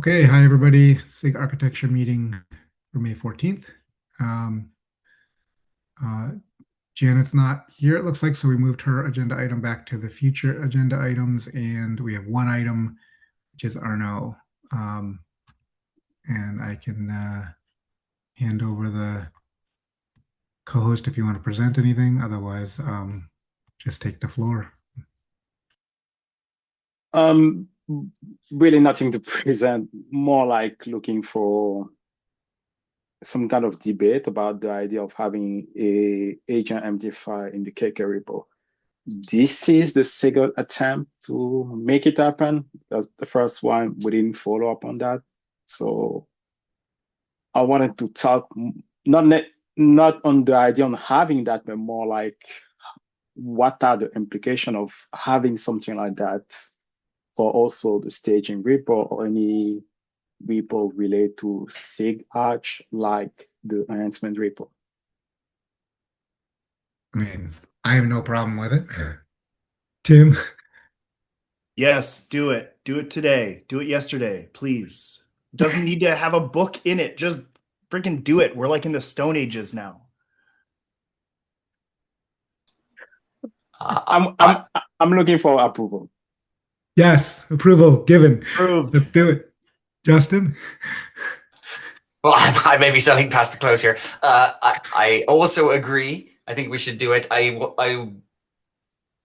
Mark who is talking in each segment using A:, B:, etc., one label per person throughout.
A: Okay, hi everybody. SIG architecture meeting for May 14th. Um, uh, Janet's not here, it looks like, so we moved her agenda item back to the future agenda items, and we have one item, which is Arno. And I can hand over the co-host if you want to present anything. Otherwise, just take the floor.
B: Um, Really nothing to present, more like looking for some kind of debate about the idea of having a agent MD file in the KK repo. This is the second attempt to make it happen, because the first one we didn't follow up on that. So I wanted to talk not on the idea on having that, but more like what are the implications of having something like that for also the staging repo or any repo related to SIG Arch, like the enhancement repo.
A: I mean, I have no problem with it. Tim?
C: Yes, do it. Do it today. Do it yesterday, please. Doesn't need to have a book in it. Just freaking do it. We're like in the Stone Ages now.
B: I'm I'm I'm looking for approval.
A: Yes, approval given.
C: Approved.
A: Let's do it. Justin?
D: Well, I may be selling past the close here. I also agree. I think we should do it.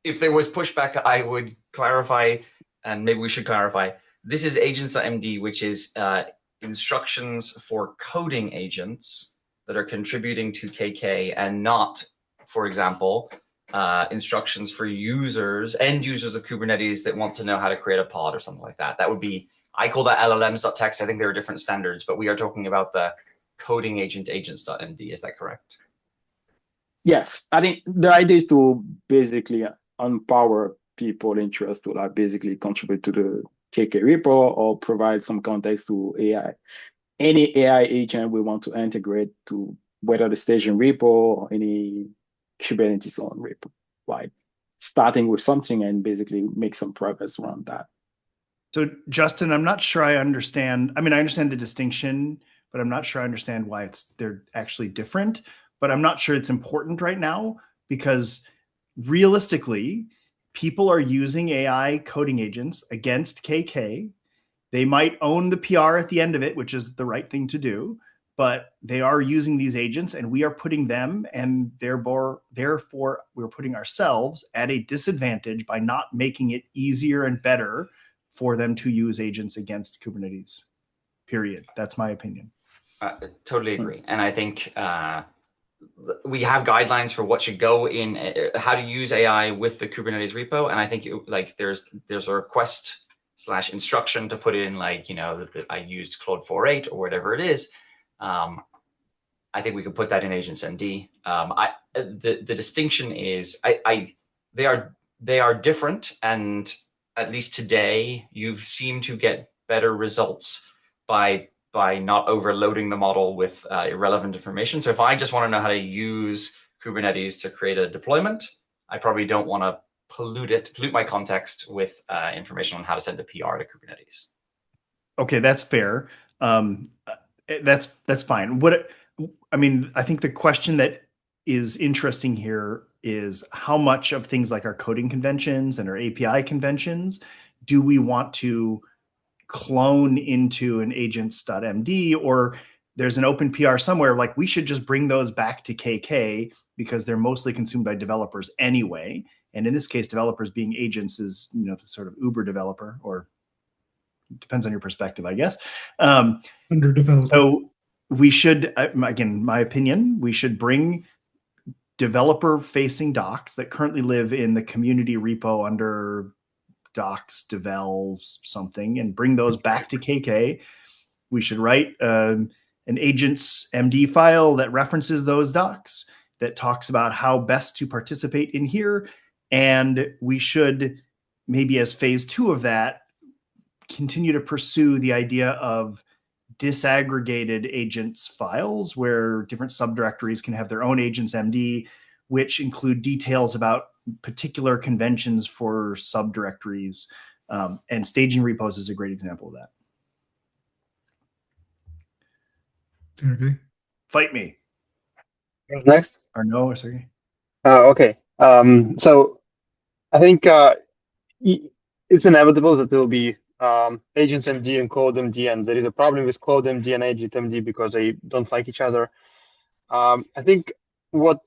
D: If there was pushback, I would clarify, and maybe we should clarify. This is agents.md, which is instructions for coding agents that are contributing to KK, and not, for example, instructions for end users of Kubernetes that want to know how to create a pod or something like that. That would be, I call that LLMs.txt. I think there are different standards, but we are talking about the coding agent agents.md. Is that correct?
B: Yes, I think the idea is to basically empower people interested to like basically contribute to the KK repo or provide some context to AI. Any AI agent we want to integrate to whether the staging repo or any Kubernetes on repo, like starting with something and basically make some progress around that.
C: So, Justin, I'm not sure I understand. I mean, I understand the distinction, but I'm not sure I understand why they're actually different. But I'm not sure it's important right now because realistically, people are using AI coding agents against KK. They might own the PR at the end of it, which is the right thing to do, but they are using these agents, and we are putting them, and therefore we're putting ourselves at a disadvantage by not making it easier and better for them to use agents against Kubernetes. Period. That's my opinion.
D: Totally agree. And I think we have guidelines for what should go in, how to use AI with the Kubernetes repo. And I think there's a request/instruction to put in, like, I used Claude 4.8 or whatever it is. I think we could put that in agents MD. The distinction is they are different, and at least today you seem to get better results by not overloading the model with irrelevant information. So if I just want to know how to use Kubernetes to create a deployment, I probably don't want to pollute my context with information on how to send a PR to Kubernetes.
C: Okay, that's fair. That's fine. I think the question that is interesting here is how much of things like our coding conventions and our API conventions do we want to clone into an agents.md, or there's an open PR somewhere, like we should just bring those back to KK because they're mostly consumed by developers anyway. And in this case, developers being agents is, the sort of Uber developer, or depends on your perspective, I guess.
A: Underdeveloped.
C: So we should, again, my opinion, we should bring developer-facing docs that currently live in the community repo under docs, devel, something, and bring those back to KK. We should write an agents MD file that references those docs, that talks about how best to participate in here. And we should, maybe as phase 2 of that, continue to pursue the idea of disaggregated agents files where different subdirectories can have their own agents MD, which include details about particular conventions for subdirectories. And staging repos is a great example of that.
A: Sergey?
C: Fight me.
E: Next.
C: Or no, or Sergey?
E: Okay. So I think it's inevitable that there will be agents MD and code MD, and there is a problem with code MD and agent MD because they don't like each other. I think what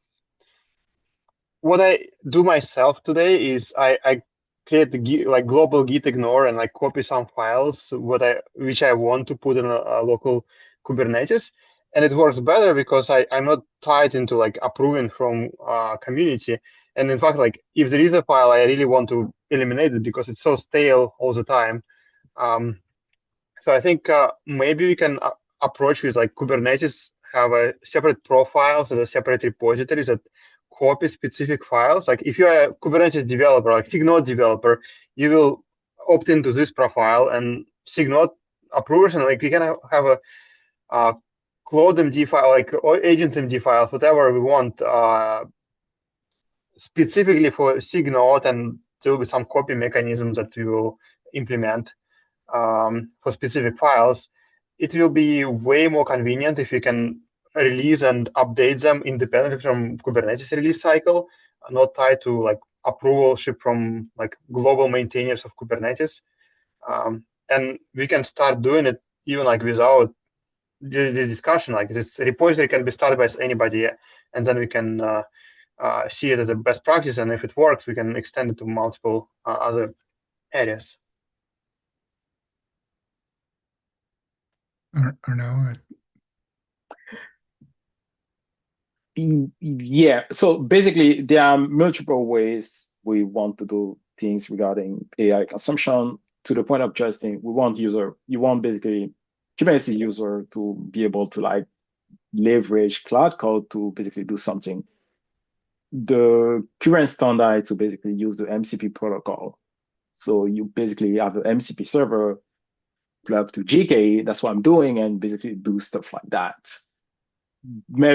E: I do myself today is I create the like global git ignore and like copy some files which I want to put in a local Kubernetes, and it works better because I'm not tied into like approving from community. And in fact, like if there is a file I really want to eliminate it because it's so stale all the time. So I think maybe we can approach with like Kubernetes have a separate profiles and a separate repositories that copy specific files. Like if you're a Kubernetes developer, like SIG node developer, you will opt into this profile, and SIG node approvers, and like we can have a Cloud MD file, like or agents MD files, whatever we want, specifically for SIG node, and there will be some copy mechanisms that we will implement for specific files. It will be way more convenient if you can release and update them independently from Kubernetes release cycle, not tied to like approvalship from like global maintainers of Kubernetes. And we can start doing it even like without this discussion. Like this repository can be started by anybody, and then we can see it as a best practice. And if it works, we can extend it to multiple other areas.
A: Or no?
B: Yeah, so basically there are multiple ways we want to do things regarding AI consumption, to the point of Justin. You want basically Kubernetes user to be able to like leverage Cloud Code to basically do something. The current standard to basically use the MCP protocol. So you basically have an MCP server plug to GK, that's what I'm doing, and basically do stuff like that.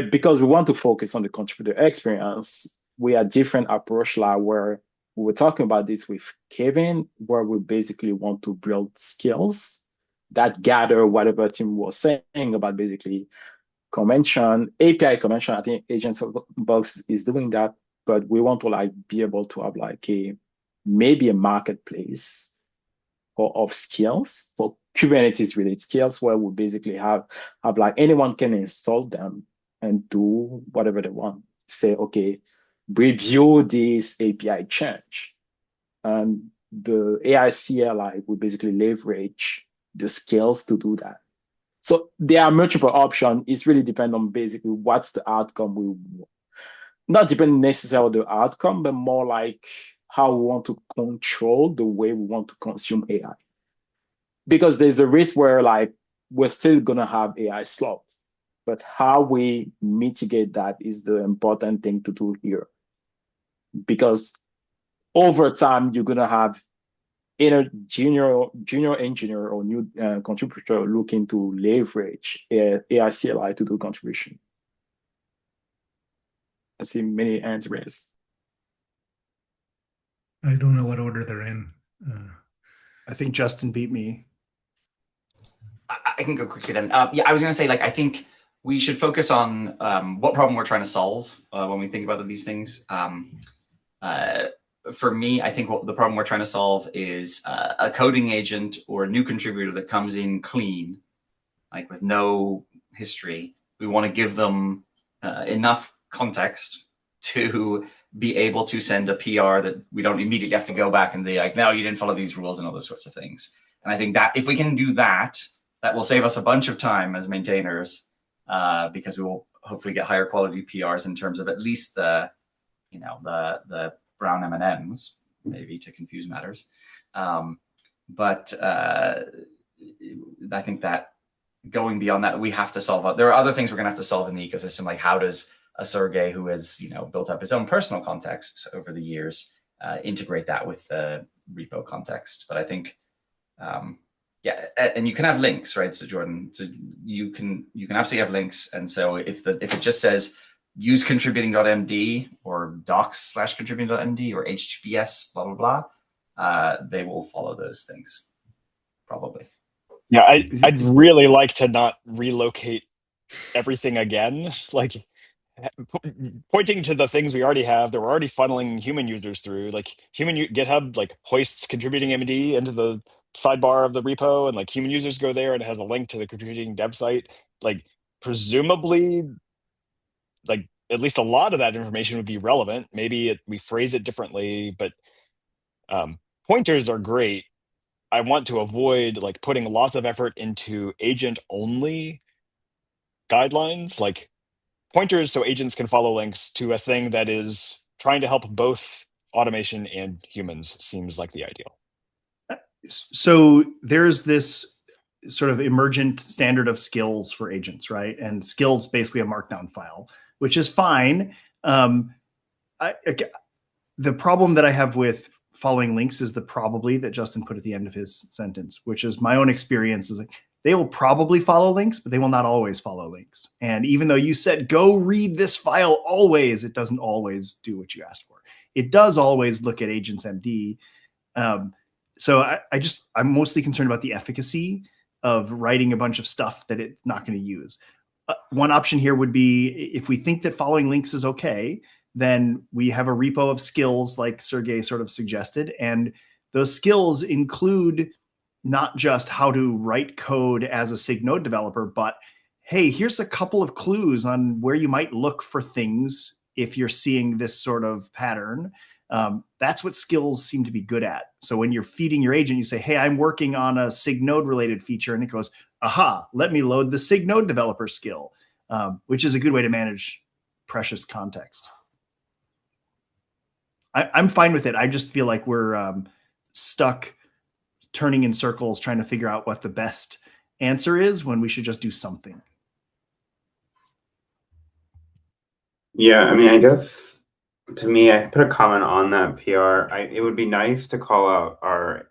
B: Because we want to focus on the contributor experience, we have different approach like where we were talking about this with Kevin, where we basically want to build skills that gather whatever Tim was saying about basically convention, API convention. I think Agents of Box is doing that, but we want to like be able to have like maybe a marketplace of skills for Kubernetes related skills, where we basically have like anyone can install them and do whatever they want. Say, okay, review this API change. And the AI CLI will basically leverage the skills to do that. So there are multiple options. It's really depend on basically what's the outcome we want. Not depending necessarily on the outcome, but more like how we want to control the way we want to consume AI. Because there's a risk where like we're still gonna have AI slop, but how we mitigate that is the important thing to do here. Because over time you're gonna have either junior engineer or new contributor looking to leverage AI CLI to do contribution. I see many hands raised.
A: I don't know what order they're in.
C: I think Justin beat me.
D: I can go quickly then. Yeah, I was going to say, like, I think we should focus on what problem we're trying to solve when we think about these things. For me, I think the problem we're trying to solve is a coding agent or a new contributor that comes in clean, like with no history. We want to give them enough context to be able to send a PR that we don't immediately have to go back and be like, no, you didn't follow these rules and all those sorts of things. And I think that if we can do that, that will save us a bunch of time as maintainers, because we will hopefully get higher quality PRs in terms of at least the brown M&Ms, maybe to confuse matters. But I think that going beyond that, we have to solve. There are other things we're going to have to solve in the ecosystem, like how does a Sergey who has built up his own personal context over the years integrate that with the repo context. But I think. Yeah, and you can have links, right? So Jordan, so you can absolutely have links. And so if it just says use contributing.md or docs/contributing.md or HTTPS, blah, blah, blah, they will follow those things, probably.
F: Yeah, I'd really like to not relocate everything again, like pointing to the things we already have that we're already funneling human users through, like GitHub like hoists contributing MD into the sidebar of the repo, and like human users go there and it has a link to the contributing dev site. Like presumably, like at least a lot of that information would be relevant. Maybe we phrase it differently, but pointers are great. I want to avoid like putting lots of effort into agent only guidelines, like pointers so agents can follow links to a thing that is trying to help both automation and humans seems like the ideal.
C: So there's this sort of emergent standard of skills for agents, right? And skills basically a markdown file, which is fine. The problem that I have with following links is the probably that Justin put at the end of his sentence, which is my own experience is like, they will probably follow links, but they will not always follow links. And even though you said, go read this file always, it doesn't always do what you asked for. It does always look at agents MD. So I'm mostly concerned about the efficacy of writing a bunch of stuff that it's not going to use. One option here would be if we think that following links is okay, then we have a repo of skills like Sergey sort of suggested. And those skills include not just how to write code as a SIG node developer, but hey, here's a couple of clues on where you might look for things if you're seeing this sort of pattern. That's what skills seem to be good at. So when you're feeding your agent, you say, hey, I'm working on a SIG node related feature. And it goes, aha, let me load the SIG node developer skill, which is a good way to manage precious context. I'm fine with it. I just feel like we're stuck turning in circles trying to figure out what the best answer is when we should just do something.
G: Yeah, I mean, I guess to me, I put a comment on that PR. It would be nice to call out our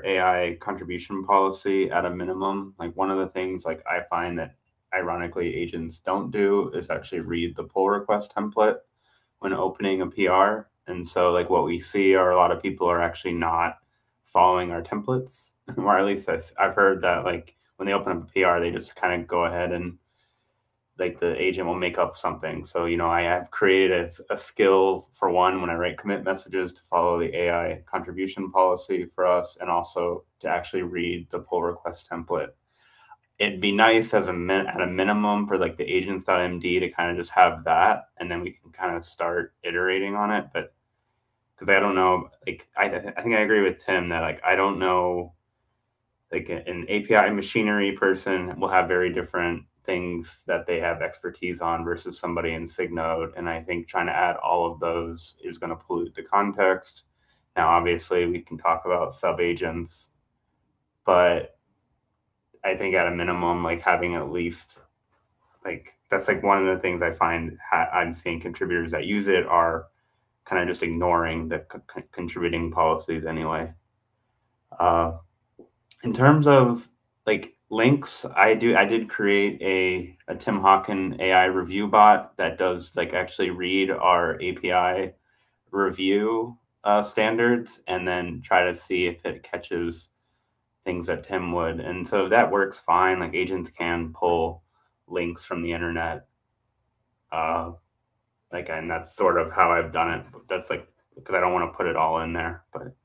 G: AI contribution policy at a minimum. Like one of the things like I find that ironically agents don't do is actually read the pull request template when opening a PR. And so like what we see are a lot of people are actually not following our templates, or at least I've heard that like when they open up a PR, they just kind of go ahead and like the agent will make up something. So, you know, I have created a skill for one, when I write commit messages, to follow the AI contribution policy for us, and also to actually read the pull request template. It'd be nice as at a minimum for like the agents.md to kind of just have that, and then we can kind of start iterating on it. But because I don't know, like I think I agree with Tim that like I don't know, like an API machinery person will have very different things that they have expertise on versus somebody in SIG node. And I think trying to add all of those is going to pollute the context. Now, obviously, we can talk about sub agents, but I think at a minimum, like having at least like that's like one of the things I find I'm seeing contributors that use it are kind of just ignoring the contributing policies anyway. In terms of like links, I did create a Tim Hawken AI review bot that does like actually read our API review standards and then try to see if it catches things that Tim would. And so that works fine. Like agents can pull links from the internet. And that's sort of how I've done it. That's like, because I don't want to put it all in there. But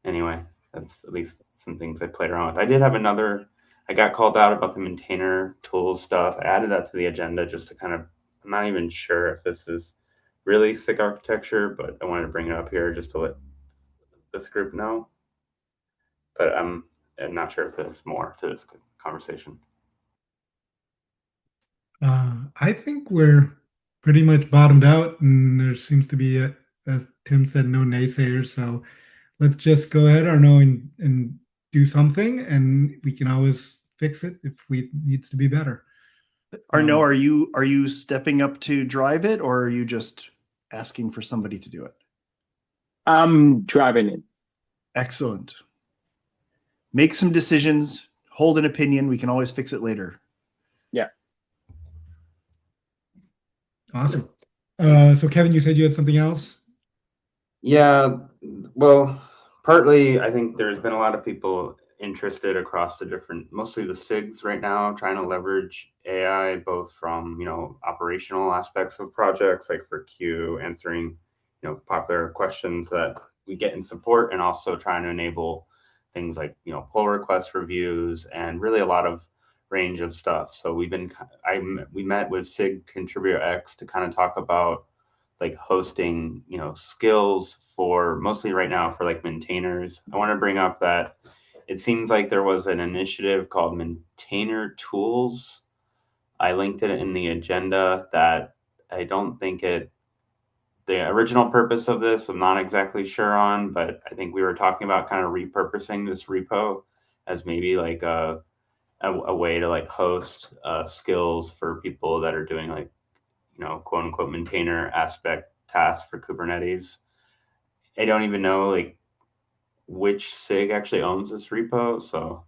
G: anyway, that's at least some things I played around with. I did have I got called out about the maintainer tools stuff. I added that to the agenda just to kind of, I'm not even sure if this is really SIG architecture, but I wanted to bring it up here just to let this group know. But I'm not sure if there's more to this conversation.
A: I think we're pretty much bottomed out, and there seems to be, as Tim said, no naysayers. So let's just go ahead, Arno, and do something, and we can always fix it if we needs to be better.
C: Arno, are you stepping up to drive it, or are you just asking for somebody to do it?
B: I'm driving it.
C: Excellent. Make some decisions, hold an opinion. We can always fix it later.
B: Yeah.
A: Awesome. So Kevin, you said you had something else?
G: Yeah, well, partly I think there's been a lot of people interested across the different, mostly the SIGs right now, trying to leverage AI both from, operational aspects of projects, like for Q, answering, popular questions that we get in support, and also trying to enable things like, pull request reviews and really a lot of range of stuff. So we met with SIG Contributor X to kind of talk about like hosting, skills for mostly right now for like maintainers. I want to bring up that it seems like there was an initiative called Maintainer Tools. I linked it in the agenda that I don't think the original purpose of this, I'm not exactly sure on, but I think we were talking about kind of repurposing this repo as maybe like a way to like host skills for people that are doing like, quote unquote maintainer aspect tasks for Kubernetes. I don't even know like which SIG actually owns this repo, so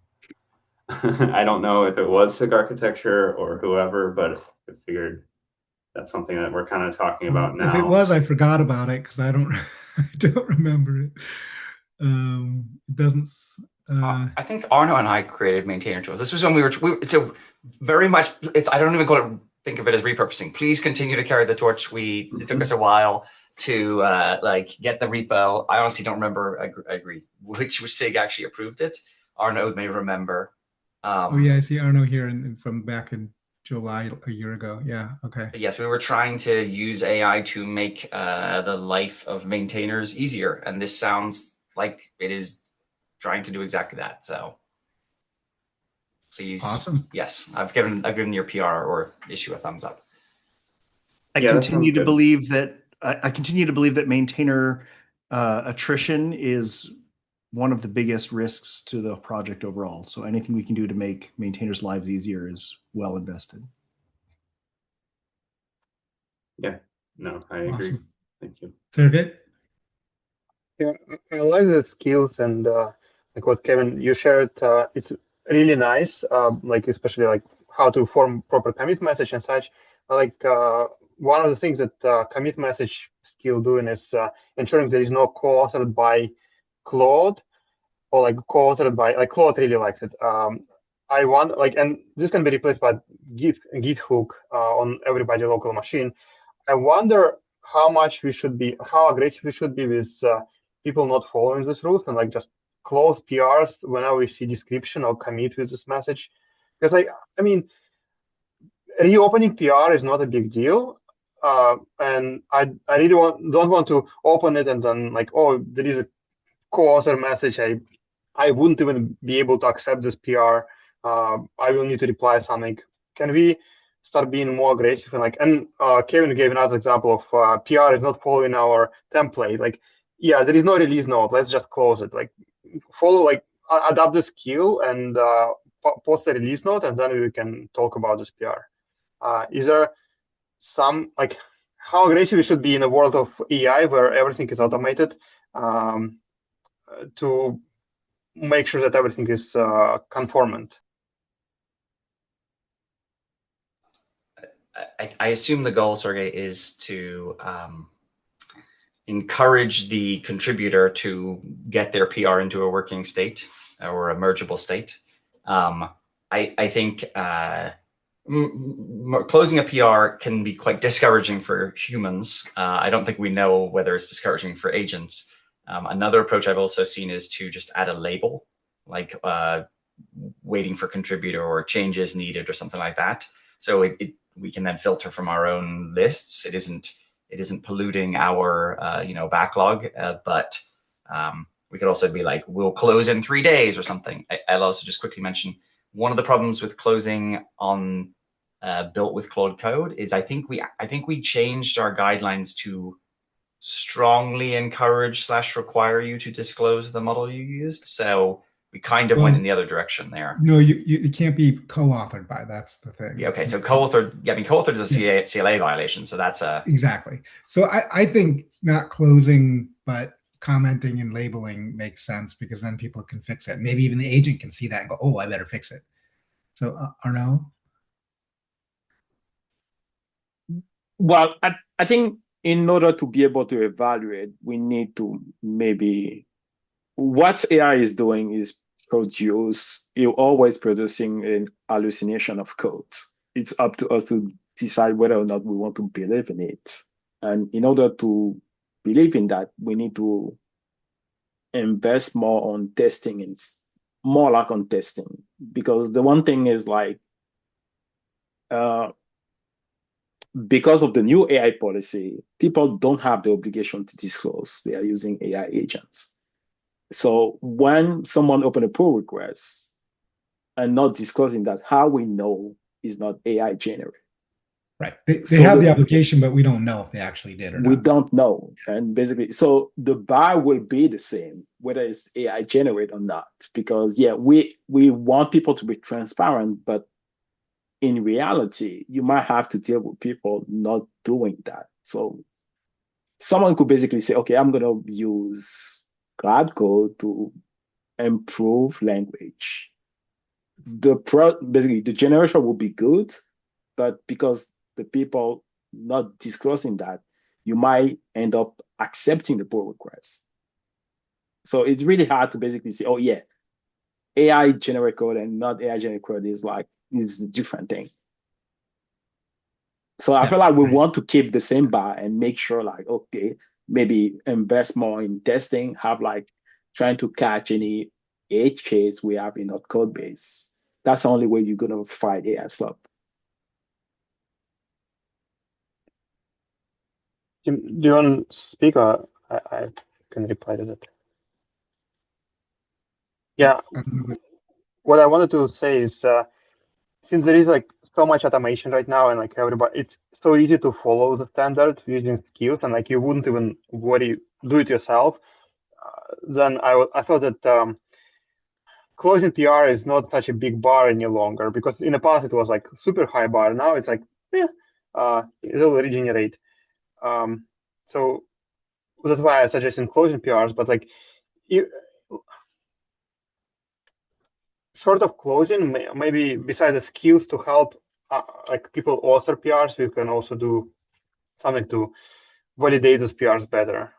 G: I don't know if it was SIG architecture or whoever, but I figured that's something that we're kind of talking about now.
A: If it was, I forgot about it because I don't I don't remember it. It doesn't.
D: I think Arno and I created maintainer tools. This was when we were so very much. I don't even think of it as repurposing. Please continue to carry the torch. It took us a while to get the repo. I honestly don't remember. I agree. Which SIG actually approved it. Arno may remember.
A: Oh yeah, I see Arno here from back in July a year ago. Yeah. Okay.
D: Yes, we were trying to use AI to make the life of maintainers easier, and this sounds like it is trying to do exactly that. So please,
A: awesome.
D: Yes, I've given your PR or issue a thumbs up.
C: I continue to believe that maintainer attrition is one of the biggest risks to the project overall. So anything we can do to make maintainers' lives easier is well invested.
G: Yeah, no, I agree. Thank you.
A: Sergey?
E: Yeah, I like the skills and like what Kevin you shared. It's really nice, like especially like how to form proper commit message and such. Like one of the things that commit message skill doing is ensuring there is no co-authored by Claude or like co-authored by like Claude really likes it. I want like, and this can be replaced by Git hook on everybody local machine. I wonder how aggressive we should be with people not following this route and like just close PRs whenever we see description or commit with this message. Because like, I mean, reopening PR is not a big deal. And I really don't want to open it and then like, oh, there is a co-author message. I wouldn't even be able to accept this PR. I will need to reply something. Can we start being more aggressive? And Kevin gave another example of PR is not following our template. Like, yeah, there is no release note. Let's just close it. Like, adapt the skill and post a release note, and then we can talk about this PR. Is there some, like, how aggressive we should be in a world of AI where everything is automated to make sure that everything is conformant?
D: I assume the goal, Sergey, is to encourage the contributor to get their PR into a working state or a mergeable state. I think closing a PR can be quite discouraging for humans. I don't think we know whether it's discouraging for agents. Another approach I've also seen is to just add a label, like waiting for contributor or changes needed or something like that. So we can then filter from our own lists. It isn't polluting our backlog, but we could also be like, we'll close in 3 days or something. I'll also just quickly mention one of the problems with closing on built with Claude Code is I think we changed our guidelines to strongly encourage / require you to disclose the model you used. So we kind of went in the other direction there.
A: No, you can't be co-authored by. That's the thing.
D: Yeah, okay, so co-authored. Yeah, I mean, co-authored is a CLA violation, so that's a
A: exactly. So I think not closing but commenting and labeling makes sense because then people can fix it. Maybe even the agent can see that and go, "Oh, I better fix it." So Arno.
B: Well, I think in order to be able to evaluate, we need to maybe what AI is doing is you're always producing an hallucination of code. It's up to us to decide whether or not we want to believe in it. And in order to believe in that, we need to invest more on testing and more like on testing. Because the one thing is like, because of the new AI policy, people don't have the obligation to disclose they are using AI agents. So when someone open a pull request and not disclosing that, how we know is not AI generated?
A: Right. They
B: So
A: have the application, but we don't know if they actually did or
B: we
A: not.
B: don't know. And basically, so the bar will be the same, whether it's AI generated or not, because yeah, we want people to be transparent, but in reality, you might have to deal with people not doing that. So someone could basically say, okay, I'm going to use Cloud Code to improve language. Basically, the generation will be good, but because the people not disclosing that, you might end up accepting the pull request. So it's really hard to basically say, oh yeah, AI generate code and not AI generate code is a different thing. So I feel like we want to keep the same bar and make sure like, okay, maybe invest more in testing, have like trying to catch any edge case we have in our code base. That's the only way you're gonna fight AI stuff.
E: Do you want to speak, or I can reply to that? Yeah, what I wanted to say is, since there is like so much automation right now, and like everybody, it's so easy to follow the standard using skills, and like you wouldn't even do it yourself. Then I thought that closing PR is not such a big bar any longer, because in the past it was like super high bar. Now it's like, it'll regenerate. So that's why I suggested closing PRs. But like, short of closing, maybe besides the skills to help like people author PRs, we can also do something to validate those PRs better.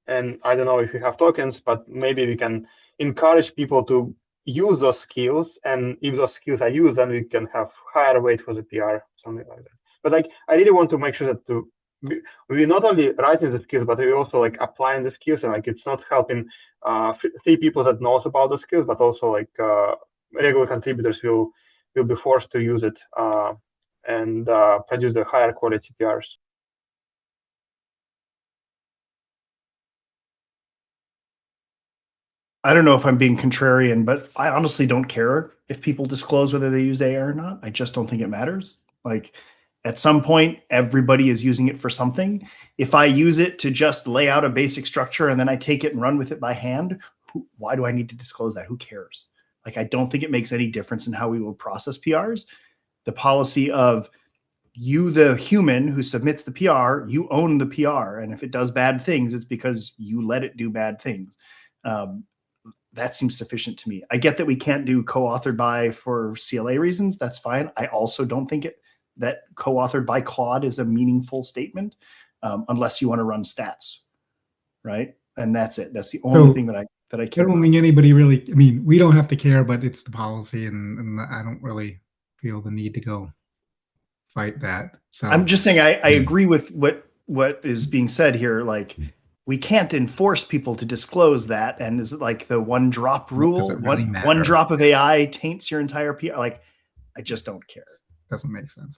E: And I don't know if you have tokens, but maybe we can encourage people to use those skills. And if those skills are used, then we can have higher weight for the PR, something like that. But like, I really want to make sure that we're not only writing the skills, but we're also like applying the skills, and like it's not helping 3 people that knows about the skills, but also like regular contributors will be forced to use it and produce the higher quality PRs.
C: I don't know if I'm being contrarian, but I honestly don't care if people disclose whether they used AI or not. I just don't think it matters. Like at some point, everybody is using it for something. If I use it to just lay out a basic structure and then I take it and run with it by hand, why do I need to disclose that? Who cares? Like, I don't think it makes any difference in how we will process PRs. The policy of you, the human who submits the PR, you own the PR. And if it does bad things, it's because you let it do bad things. That seems sufficient to me. I get that we can't do co-authored by for CLA reasons. That's fine. I also don't think that co-authored by Claude is a meaningful statement unless you want to run stats, right? And that's it. That's the only thing that I care.
A: I don't think anybody really. I mean, we don't have to care, but it's the policy, and I don't really feel the need to go fight that. So
C: I'm just saying I agree with what is being said here. Like, we can't enforce people to disclose that. And is it like the one drop rule?
A: Really
C: one drop of AI taints your entire PR. Like, I just don't care.
A: Doesn't make sense.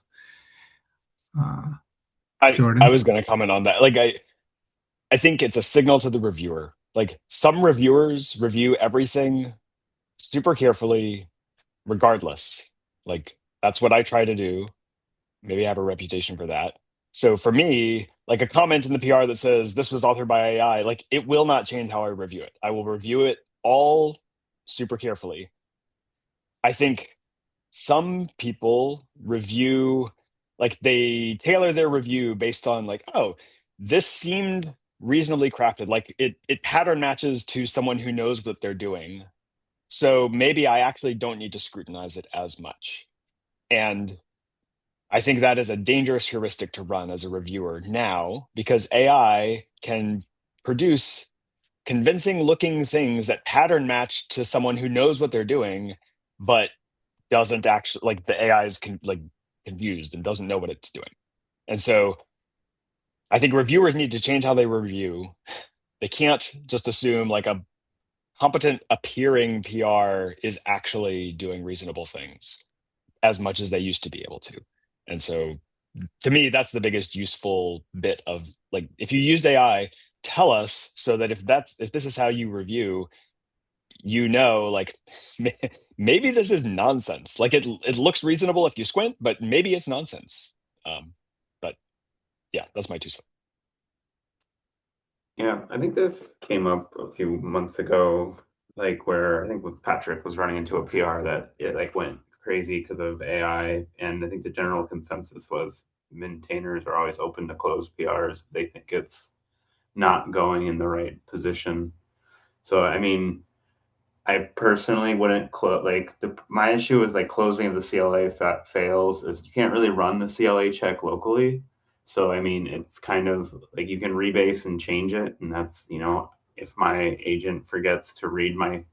F: Jordan? I was going to comment on that. Like, I think it's a signal to the reviewer. Like, some reviewers review everything super carefully, regardless. Like, that's what I try to do. Maybe I have a reputation for that. So for me, like a comment in the PR that says this was authored by AI, like it will not change how I review it. I will review it all super carefully. I think some people review, like they tailor their review based on like, oh, this seemed reasonably crafted. Like it pattern matches to someone who knows what they're doing. So maybe I actually don't need to scrutinize it as much. And I think that is a dangerous heuristic to run as a reviewer now, because AI can produce convincing looking things that pattern match to someone who knows what they're doing, but doesn't actually, like, the AI is confused and doesn't know what it's doing. And so I think reviewers need to change how they review. They can't just assume like a competent appearing PR is actually doing reasonable things as much as they used to be able to. And so to me, that's the biggest useful bit of, like, if you used AI, tell us, so that if this is how you review, like, maybe this is nonsense. Like, it looks reasonable if you squint, but maybe it's nonsense. But yeah, that's my 2 cents.
G: Yeah, I think this came up a few months ago, like where I think with Patrick was running into a PR that it like went crazy because of AI, and I think the general consensus was maintainers are always open to close PRs. They think it's not going in the right position. So I mean, I personally wouldn't close, like, my issue with like closing of the CLA fails is you can't really run the CLA check locally. So I mean, it's kind of like you can rebase and change it, and that's, you know, if my agent forgets to read my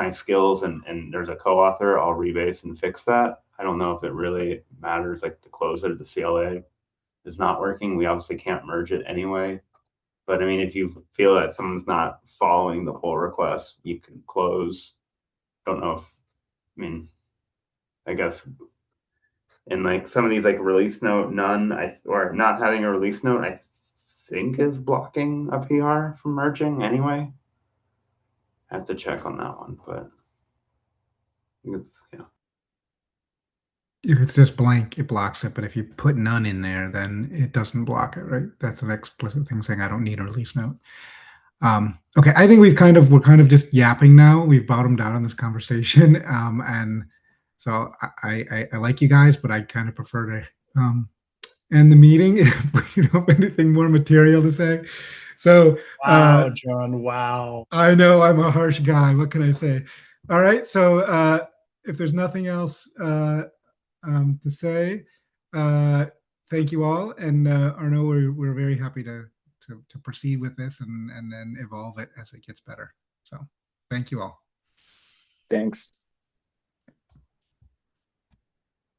G: skills and there's a co-author, I'll rebase and fix that. I don't know if it really matters, like to close it if the CLA is not working. We obviously can't merge it anyway. But I mean, if you feel that someone's not following the pull request, you can close. Don't know if, I mean, I guess in like some of these like release note none, or not having a release note, I think is blocking a PR from merging anyway. I have to check on that one, but it's, yeah.
A: If it's just blank, it blocks it. But if you put none in there, then it doesn't block it, right? That's an explicit thing saying I don't need a release note. Okay, I think we're kind of just yapping now. We've bottomed out on this conversation, and so I like you guys, but I kind of prefer to end the meeting if we don't have anything more material to say. So,
C: Wow, John, wow.
A: I know I'm a harsh guy. What can I say? All right. So, if there's nothing else to say, thank you all. And Arnaud, we're very happy to proceed with this and then evolve it as it gets better. So, thank you all.
B: Thanks.